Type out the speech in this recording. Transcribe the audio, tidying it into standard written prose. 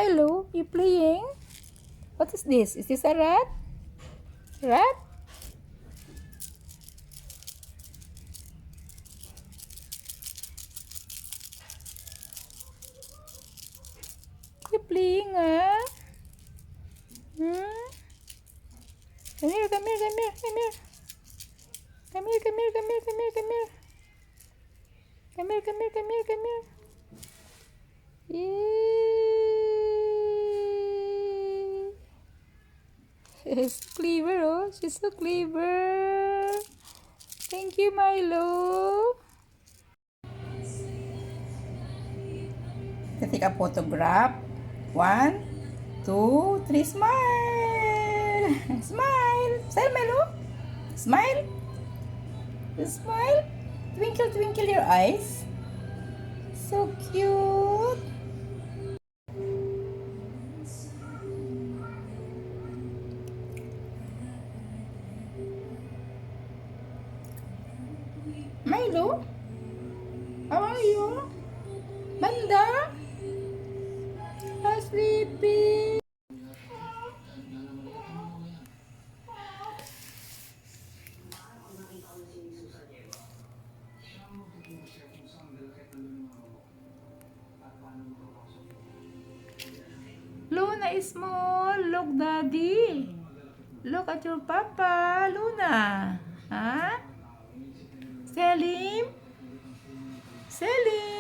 Milo, you playing? What is this? Is this a rat? Rat? You playing, ah? Hmm? Come here, come here, come here, come here. Come here, come here, come here, come here, come here. Come here, come here, come here, come here. Yay! She's clever, oh. She's so clever. Thank you, Milo. Take a photograph. 1, 2, 3, smile! Smile! Smile, Milo! Smile! Smile! Twinkle, twinkle your eyes. So cute! Milo? How are you? Banda? I'm sleepy. Luna is small. Look, Daddy. Look at your papa, Luna. Huh? Selim? Selim?